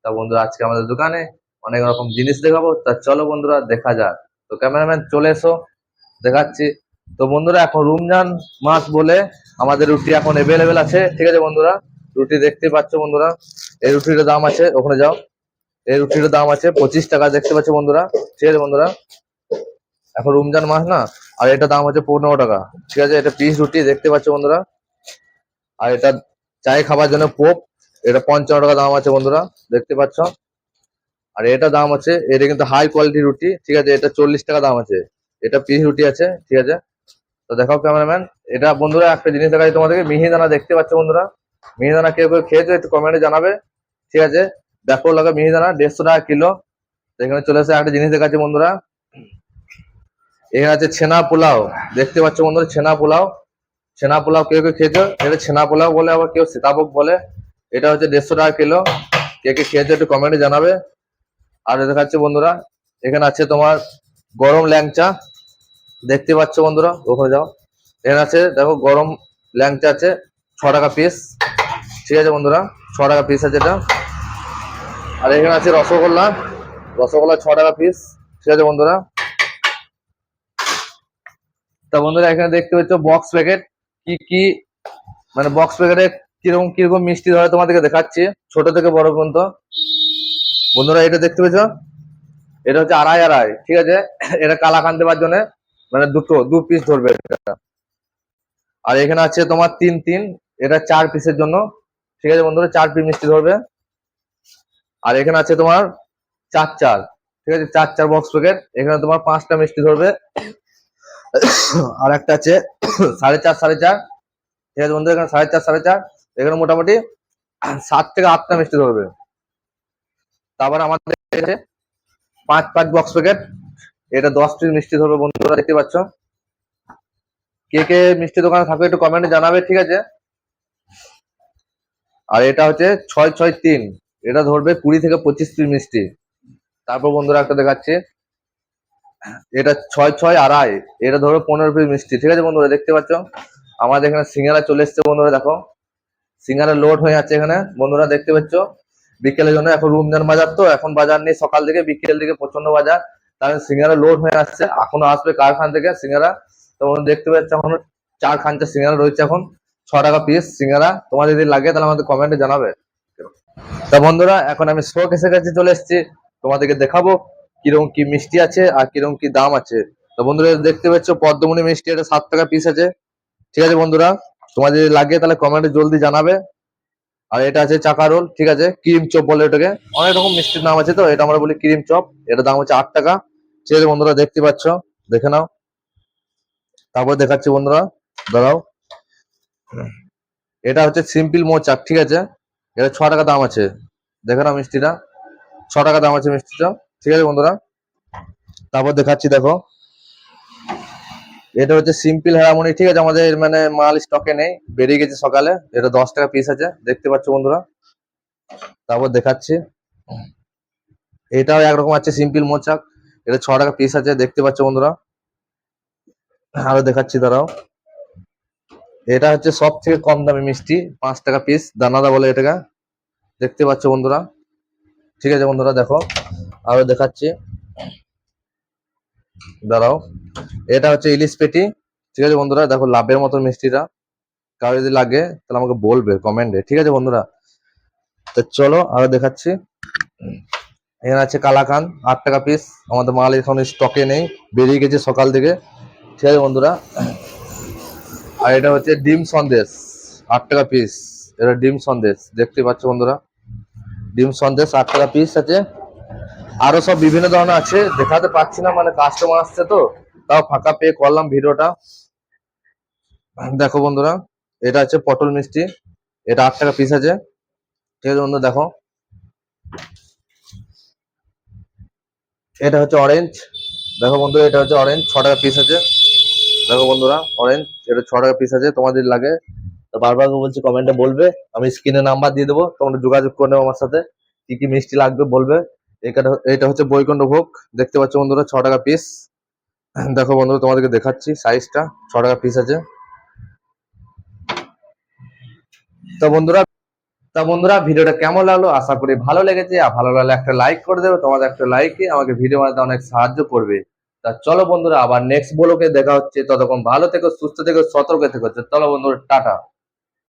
তা বন্ধুরা আজকে আমাদের দোকানে অনেক রকম জিনিস দেখাবো, তা চলো বন্ধুরা দেখা যাক। তো ক্যামেরাম্যান চলে এসো, দেখাচ্ছি। তো বন্ধুরা এখন রমজান মাস বলে আমাদের রুটি এখন অ্যাভেলেবেল আছে, ঠিক আছে বন্ধুরা। রুটি দেখতে পাচ্ছ বন্ধুরা, এই রুটির দাম আছে, ওখানে যাও, এই রুটির দাম আছে 25 টাকা, দেখতে পাচ্ছ বন্ধুরা, ঠিক আছে বন্ধুরা। এখন রমজান মাস না, আর এটা দাম হচ্ছে 15 টাকা, ঠিক আছে। এটা পিস রুটি দেখতে পাচ্ছ বন্ধুরা। আর এটা চায় খাবার জন্য পোপ, এটা 55 টাকা দাম আছে বন্ধুরা, দেখতে পাচ্ছ। আর এটা দাম আছে, এটা কিন্তু হাই কোয়ালিটি রুটি, ঠিক আছে, এটা 40 টাকা দাম আছে। এটা পিস রুটি আছে, ঠিক আছে। তো দেখাও ক্যামেরাম্যান, এটা বন্ধুরা একটা জিনিস দেখাচ্ছি তোমাদেরকে, মিহিদানা দেখতে পাচ্ছ বন্ধুরা। মিহিদানা কেউ কেউ খেয়েছো একটু কমেন্টে জানাবে, ঠিক আছে। দেখো লাগে মিহিদানা 150 টাকা কিলো। এখানে চলে এসে একটা জিনিস দেখাচ্ছি বন্ধুরা, এখানে আছে ছেনা পোলাও, দেখতে পাচ্ছ বন্ধুরা, ছেনা পোলাও। ছেনা পোলাও কেউ কেউ খেয়েছো, এটা ছেনা পোলাও বলে, আবার কেউ সীতাভোগ বলে। এটা হচ্ছে 150 টাকা কিলো, কে কে খেয়েছো একটু কমেন্টে জানাবে। আর দেখাচ্ছে বন্ধুরা, এখানে আছে তোমার গরম ল্যাংচা, দেখতে পাচ্ছ বন্ধুরা, ওখানে যাও। এখানে আছে দেখো গরম ল্যাংচা আছে, 6 টাকা পিস, ঠিক আছে বন্ধুরা, 6 টাকা পিস আছে এটা। আর এখানে আছে রসগোল্লা, রসগোল্লা 6 টাকা পিস, ঠিক আছে বন্ধুরা। তা বন্ধুরা এখানে দেখতে পাচ্ছ বক্স প্যাকেট, কি কি মানে বক্স প্যাকেটে কিরকম কিরকম মিষ্টি ধরে তোমাদেরকে দেখাচ্ছি, ছোট থেকে বড় পর্যন্ত। বন্ধুরা এটা দেখতে পেয়েছ, এটা হচ্ছে আড়াই আড়াই, ঠিক আছে। এটা কালাকান দেওয়ার জন্য, মানে দু পিস ধরবে এটা। আর এখানে আছে তোমার 3 3, এটা 4 পিসের জন্য, ঠিক আছে বন্ধুরা, 4 পিস মিষ্টি ধরবে। আর এখানে আছে তোমার 4 4, ঠিক আছে, 4 4 বক্স প্যাকেট, এখানে তোমার 5টা মিষ্টি ধরবে। আর একটা আছে 4.5 4.5, ঠিক আছে বন্ধুরা, এখানে 4.5 4.5, এখানে মোটামুটি 7 থেকে 8টা মিষ্টি ধরবে। তারপর আমাদের কাছে 5 5 বক্স প্যাকেট, এটা 10 পিস মিষ্টি ধরবে বন্ধুরা, দেখতে পাচ্ছ। কে কে মিষ্টি দোকানে থাকবে একটু কমেন্টে জানাবে, ঠিক আছে। আর এটা হচ্ছে 6 6 3, এটা ধরবে 20 থেকে 25 পিস মিষ্টি। তারপর বন্ধুরা একটা দেখাচ্ছে, এটা 6 6 2.5, এটা ধরবে 15 পিস মিষ্টি, ঠিক আছে বন্ধুরা, দেখতে পাচ্ছ। আমাদের এখানে সিঙ্গারা চলে এসছে বন্ধুরা, দেখো সিঙ্গারা লোড হয়ে যাচ্ছে এখানে বন্ধুরা, দেখতে পাচ্ছ। বিকেলের জন্য এখন রমজান বাজার, তো এখন বাজার নেই, সকাল থেকে বিকেল দিকে প্রচন্ড বাজার, তাহলে সিঙ্গারা লোড হয়ে আসছে, এখনো আসবে কারখানা থেকে সিঙ্গারা। তো দেখতে পাচ্ছ এখন 4 খাঞ্চা সিঙ্গারা রয়েছে এখন, 6 টাকা পিস সিঙ্গারা। তোমার যদি লাগে তাহলে আমাদের কমেন্টে জানাবে। তা বন্ধুরা এখন আমি শো কেসের কাছে চলে এসেছি, তোমাদেরকে দেখাবো কিরকম কি মিষ্টি আছে আর কিরকম কি দাম আছে। তো বন্ধুরা দেখতে পাচ্ছ পদ্মমণি মিষ্টি, এটা 7 টাকা পিস আছে, ঠিক আছে বন্ধুরা। তোমার যদি লাগে তাহলে কমেন্টে জলদি জানাবে। আর এটা আছে চাকা রোল, ঠিক আছে, ক্রিম চপ বলে এটাকে, অনেক রকম মিষ্টির নাম আছে, তো এটা আমরা বলি ক্রিম চপ, এটা দাম হচ্ছে 8 টাকা, ঠিক আছে বন্ধুরা, দেখতে পাচ্ছ, দেখে নাও। তারপর দেখাচ্ছি বন্ধুরা, দাঁড়াও, এটা হচ্ছে সিম্পল মোচাক, ঠিক আছে, এটা 6 টাকা দাম আছে, দেখে নাও মিষ্টিটা, 6 টাকা দাম আছে মিষ্টিটা, ঠিক আছে বন্ধুরা। তারপর দেখাচ্ছি দেখো, এটা হচ্ছে সিম্পল হেরামনি, ঠিক আছে, আমাদের মানে মাল স্টকে নেই, বেরিয়ে গেছে সকালে, এটা 10 টাকা পিস আছে, দেখতে পাচ্ছ বন্ধুরা। তারপর দেখাচ্ছি, এটাও একরকম আছে সিম্পল মোচাক, এটা 6 টাকা পিস আছে, দেখতে পাচ্ছ বন্ধুরা। আরো দেখাচ্ছি দাঁড়াও, এটা হচ্ছে সব থেকে কম দামি মিষ্টি, 5 টাকা পিস, দানাদা বলে এটাকে, দেখতে পাচ্ছ বন্ধুরা, ঠিক আছে বন্ধুরা, দেখো। আরো দেখাচ্ছি, দাঁড়াও, এটা হচ্ছে ইলিশ পেটি, ঠিক আছে বন্ধুরা, দেখো লাভের মতো মিষ্টিটা, কারো যদি লাগে তাহলে আমাকে বলবে কমেন্টে, ঠিক আছে বন্ধুরা। তো চলো আরো দেখাচ্ছি, এখানে আছে কালাকান, 8 টাকা পিস, আমাদের মাল এখন স্টকে নেই, বেরিয়ে গেছে সকাল থেকে, ঠিক আছে বন্ধুরা। আর এটা হচ্ছে ডিম সন্দেশ, 8 টাকা পিস, এটা ডিম সন্দেশ, দেখতে পাচ্ছ বন্ধুরা, ডিম সন্দেশ 8 টাকা পিস আছে। আরো সব বিভিন্ন ধরনের আছে, দেখাতে পাচ্ছি না, মানে কাস্টমার আসছে তো, তাও ফাঁকা পেয়ে করলাম ভিডিওটা। দেখো বন্ধুরা, এটা হচ্ছে পটল মিষ্টি, এটা 8 টাকা পিস আছে, ঠিক আছে বন্ধু, দেখো। এটা হচ্ছে অরেঞ্জ, দেখো বন্ধুরা, এটা হচ্ছে অরেঞ্জ, 6 টাকা পিস আছে, দেখো বন্ধুরা, অরেঞ্জ, এটা 6 টাকা পিস আছে, তোমাদের লাগে তো বারবার বলছি কমেন্টে বলবে, আমি স্ক্রিনে নাম্বার দিয়ে দেবো, তোমরা যোগাযোগ করে নেবো আমার সাথে, কি কি মিষ্টি লাগবে বলবে। এটা হচ্ছে বৈকুণ্ঠ ভোগ, দেখতে পাচ্ছ বন্ধুরা, 6 টাকা পিস, দেখো বন্ধুরা তোমাদেরকে দেখাচ্ছি সাইজটা, 6 টাকা পিস আছে। তো বন্ধুরা তা বন্ধুরা ভিডিওটা কেমন লাগলো, আশা করি ভালো লেগেছে। আর ভালো লাগলে একটা লাইক করে দেবে, তোমাদের একটা লাইকই আমাকে ভিডিও বানাতে অনেক সাহায্য করবে। তা চলো বন্ধুরা, আবার নেক্সট ব্লগে দেখা হচ্ছে। ততক্ষণ ভালো থেকো, সুস্থ থেকো, সতর্ক থেকো। চলো বন্ধুরা, টাটা।